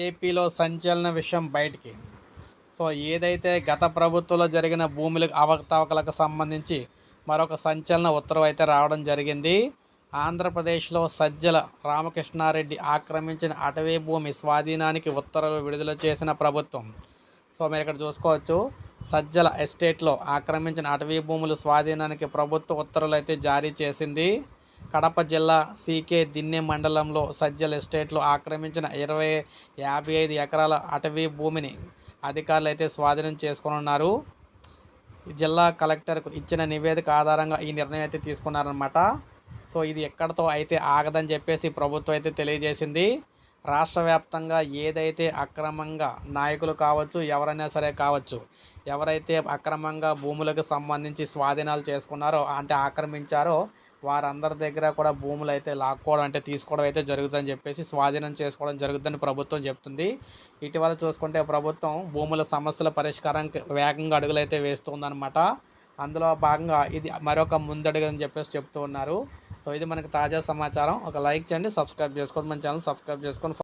ఏపీలో సంచలన విషయం బయటికి. ఏదైతే గత ప్రభుత్వంలో జరిగిన భూముల అవకతవకలకు సంబంధించి మరొక సంచలన ఉత్తర్వు అయితే రావడం జరిగింది. ఆంధ్రప్రదేశ్లో సజ్జల రామకృష్ణారెడ్డి ఆక్రమించిన అటవీ భూమి స్వాధీనానికి ఉత్తర్వులు విడుదల చేసిన ప్రభుత్వం. మీరు ఇక్కడ చూసుకోవచ్చు, సజ్జల ఎస్టేట్లో ఆక్రమించిన అటవీ భూములు స్వాధీనానికి ప్రభుత్వ ఉత్తర్వులు అయితే జారీ చేసింది. కడప జిల్లా సీకే దిన్నె మండలంలో సజ్జల ఎస్టేట్లో ఆక్రమించిన 55 ఎకరాల అటవీ భూమిని అధికారులు అయితే స్వాధీనం చేసుకున్నారు. జిల్లా కలెక్టర్కు ఇచ్చిన నివేదిక ఆధారంగా ఈ నిర్ణయం అయితే తీసుకున్నారనమాట. ఇది ఎక్కడితో అయితే ఆగదని చెప్పేసి ప్రభుత్వం అయితే తెలియజేసింది. రాష్ట్ర వ్యాప్తంగా ఏదైతే అక్రమంగా నాయకులు కావచ్చు, ఎవరైనా సరే కావచ్చు, ఎవరైతే అక్రమంగా భూములకు సంబంధించి స్వాధీనాలు చేసుకున్నారో అంటే ఆక్రమించారో వారందరి దగ్గర కూడా భూములు అయితే లాక్కోవడం అంటే తీసుకోవడం అయితే జరుగుతుందని చెప్పేసి స్వాధీనం చేసుకోవడం జరుగుతుందని ప్రభుత్వం చెప్తుంది. ఇటీవల చూసుకుంటే ప్రభుత్వం భూముల సమస్యల పరిష్కారానికి వేగంగా అడుగులైతే వేస్తుందన్నమాట. అందులో భాగంగా ఇది మరొక ముందడుగు అని చెప్పేసి చెప్తూ ఉన్నారు. ఇది మనకు తాజా సమాచారం. ఒక లైక్ చేయండి, సబ్స్క్రైబ్ చేసుకోండి, మన ఛానల్ సబ్స్క్రైబ్ చేసుకొని